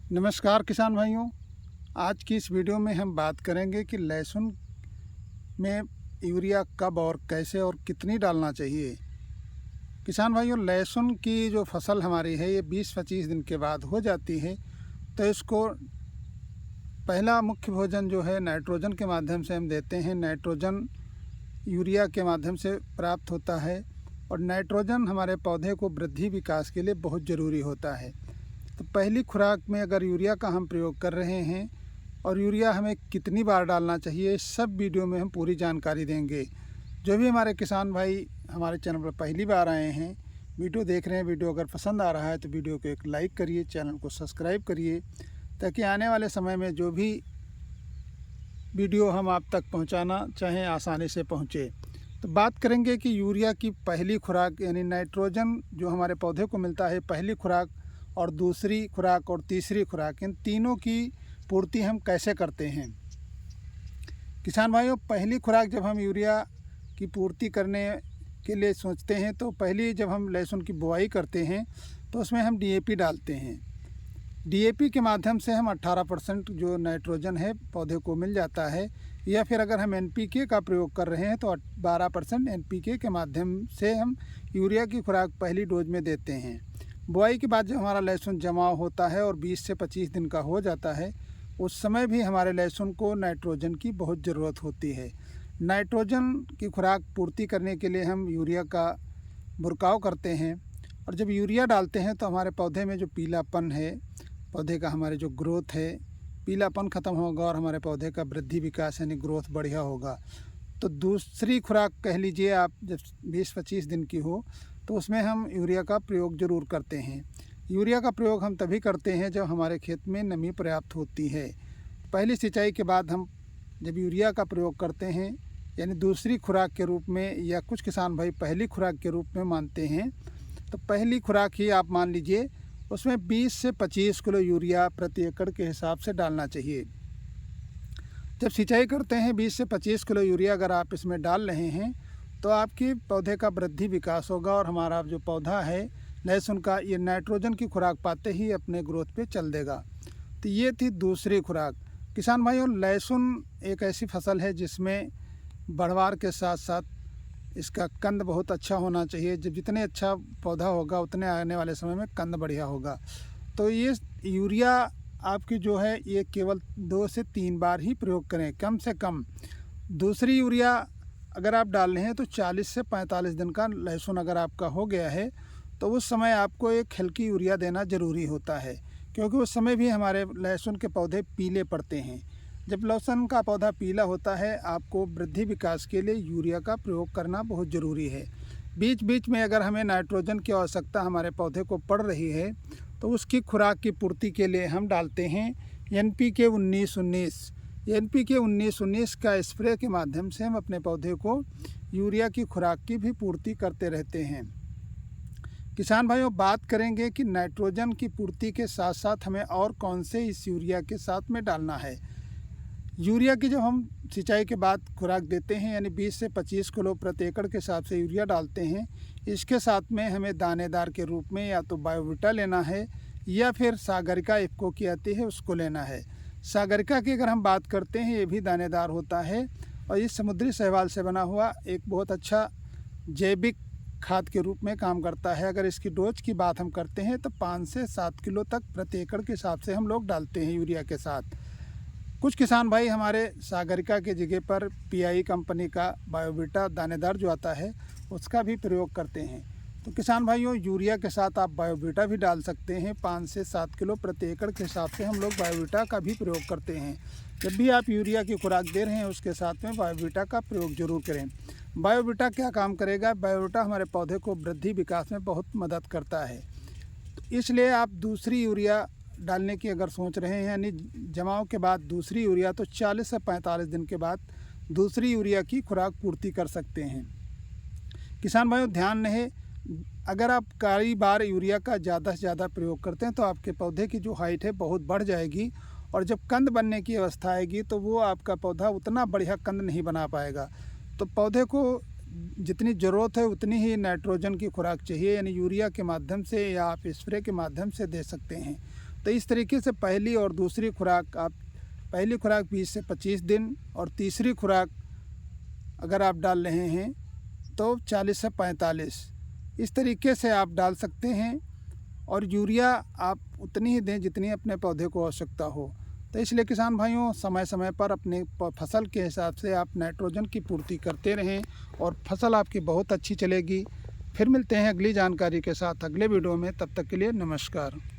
नमस्कार किसान भाइयों। आज की इस वीडियो में हम बात करेंगे कि लहसुन में यूरिया कब और कैसे और कितनी डालना चाहिए। किसान भाइयों, लहसुन की जो फसल हमारी है ये 20-25 दिन के बाद हो जाती है, तो इसको पहला मुख्य भोजन जो है नाइट्रोजन के माध्यम से हम देते हैं। नाइट्रोजन यूरिया के माध्यम से प्राप्त होता है और नाइट्रोजन हमारे पौधे को वृद्धि विकास के लिए बहुत ज़रूरी होता है। तो पहली खुराक में अगर यूरिया का हम प्रयोग कर रहे हैं और यूरिया हमें कितनी बार डालना चाहिए, इस सब वीडियो में हम पूरी जानकारी देंगे। जो भी हमारे किसान भाई हमारे चैनल पर पहली बार आए हैं, वीडियो देख रहे हैं, वीडियो अगर पसंद आ रहा है तो वीडियो को एक लाइक करिए, चैनल को सब्सक्राइब करिए, ताकि आने वाले समय में जो भी वीडियो हम आप तक पहुंचाना चाहें आसानी से पहुंचे। तो बात करेंगे कि यूरिया की पहली खुराक यानी नाइट्रोजन जो हमारे पौधे को मिलता है, पहली खुराक और दूसरी खुराक और तीसरी खुराक, इन तीनों की पूर्ति हम कैसे करते हैं। किसान भाइयों, पहली खुराक जब हम यूरिया की पूर्ति करने के लिए सोचते हैं तो पहली जब हम लहसुन की बुआई करते हैं तो उसमें हम डीएपी डालते हैं। डीएपी के माध्यम से हम 18% जो नाइट्रोजन है पौधे को मिल जाता है, या फिर अगर हम एनपीके का प्रयोग कर रहे हैं तो 12% एनपीके के माध्यम से हम यूरिया की खुराक पहली डोज में देते हैं। बुआई के बाद जब हमारा लहसुन जमाव होता है और 20 से 25 दिन का हो जाता है, उस समय भी हमारे लहसुन को नाइट्रोजन की बहुत ज़रूरत होती है। नाइट्रोजन की खुराक पूर्ति करने के लिए हम यूरिया का बुरकाव करते हैं, और जब यूरिया डालते हैं तो हमारे पौधे में जो पीलापन है, पौधे का हमारे जो ग्रोथ है, पीलापन ख़त्म होगा और हमारे पौधे का वृद्धि विकास यानी ग्रोथ बढ़िया होगा। तो दूसरी खुराक कह लीजिए आप, जब 20-25 दिन की हो तो उसमें हम यूरिया का प्रयोग ज़रूर करते हैं। यूरिया का प्रयोग हम तभी करते हैं जब हमारे खेत में नमी पर्याप्त होती है। पहली सिंचाई के बाद हम जब यूरिया का प्रयोग करते हैं, यानी दूसरी खुराक के रूप में, या कुछ किसान भाई पहली खुराक के रूप में मानते हैं, तो पहली खुराक ही आप मान लीजिए, उसमें 20 से 25 किलो यूरिया प्रति एकड़ के हिसाब से डालना चाहिए। जब सिंचाई करते हैं 20 से 25 किलो यूरिया अगर आप इसमें डाल रहे हैं तो आपके पौधे का वृद्धि विकास होगा और हमारा जो पौधा है लहसुन का, ये नाइट्रोजन की खुराक पाते ही अपने ग्रोथ पे चल देगा। तो ये थी दूसरी खुराक। किसान भाइयों, लहसुन एक ऐसी फसल है जिसमें बढ़वार के साथ साथ इसका कंद बहुत अच्छा होना चाहिए। जब जितने अच्छा पौधा होगा उतने आने वाले समय में कंद बढ़िया होगा। तो ये यूरिया आपकी जो है ये केवल 2 से 3 बार ही प्रयोग करें कम से कम। दूसरी यूरिया अगर आप डाल रहे हैं तो 40 से 45 दिन का लहसुन अगर आपका हो गया है तो उस समय आपको एक हल्की यूरिया देना ज़रूरी होता है, क्योंकि उस समय भी हमारे लहसुन के पौधे पीले पड़ते हैं। जब लहसुन का पौधा पीला होता है, आपको वृद्धि विकास के लिए यूरिया का प्रयोग करना बहुत ज़रूरी है। बीच बीच में अगर हमें नाइट्रोजन की आवश्यकता हमारे पौधे को पड़ रही है तो उसकी खुराक की पूर्ति के लिए हम डालते हैं एनपीके 19-19। एनपीके 19-19 का स्प्रे के माध्यम से हम अपने पौधे को यूरिया की खुराक की भी पूर्ति करते रहते हैं। किसान भाइयों, बात करेंगे कि नाइट्रोजन की पूर्ति के साथ साथ हमें और कौन से इस यूरिया के साथ में डालना है। यूरिया की जब हम सिंचाई के बाद खुराक देते हैं यानी 20 से 25 किलो प्रति एकड़ के हिसाब से यूरिया डालते हैं, इसके साथ में हमें दानेदार के रूप में या तो बायोविटा लेना है या फिर सागरिका इफ्को की आती है उसको लेना है। सागरिका की अगर हम बात करते हैं, ये भी दानेदार होता है और ये समुद्री शैवाल से बना हुआ एक बहुत अच्छा जैविक खाद के रूप में काम करता है। अगर इसकी डोज की बात हम करते हैं तो 5 से 7 किलो तक प्रति एकड़ के हिसाब से हम लोग डालते हैं यूरिया के साथ। कुछ किसान भाई हमारे सागरिका के जगह पर पीआई कंपनी का बायोविटा दानेदार जो आता है उसका भी प्रयोग करते हैं। तो किसान भाइयों, यूरिया के साथ आप बायोविटा भी डाल सकते हैं। 5 से 7 किलो प्रति एकड़ के हिसाब से हम लोग बायोविटा का भी प्रयोग करते हैं। जब भी आप यूरिया की खुराक दे रहे हैं उसके साथ में बायोविटा का प्रयोग जरूर करें। बायोविटा क्या काम करेगा? बायोविटा हमारे पौधे को वृद्धि विकास में बहुत मदद करता है। तो इसलिए आप दूसरी यूरिया डालने की अगर सोच रहे हैं, यानी जमाव के बाद दूसरी यूरिया, तो 40 से 45 दिन के बाद दूसरी यूरिया की खुराक पूर्ति कर सकते हैं। किसान भाइयों, ध्यान रहे, अगर आप कई बार यूरिया का ज़्यादा से ज़्यादा प्रयोग करते हैं तो आपके पौधे की जो हाइट है बहुत बढ़ जाएगी, और जब कंद बनने की अवस्था आएगी तो वो आपका पौधा उतना बढ़िया कंद नहीं बना पाएगा। तो पौधे को जितनी ज़रूरत है उतनी ही नाइट्रोजन की खुराक चाहिए, यानी यूरिया के माध्यम से या आप स्प्रे के माध्यम से दे सकते हैं। तो इस तरीके से पहली और दूसरी खुराक आप, पहली खुराक 20 से 25 दिन और तीसरी खुराक अगर आप डाल रहे हैं तो 40 से 45, इस तरीके से आप डाल सकते हैं। और यूरिया आप उतनी ही दें जितनी अपने पौधे को आवश्यकता हो। तो इसलिए किसान भाइयों, समय समय पर अपने फसल के हिसाब से आप नाइट्रोजन की पूर्ति करते रहें और फसल आपकी बहुत अच्छी चलेगी। फिर मिलते हैं अगली जानकारी के साथ अगले वीडियो में, तब तक के लिए नमस्कार।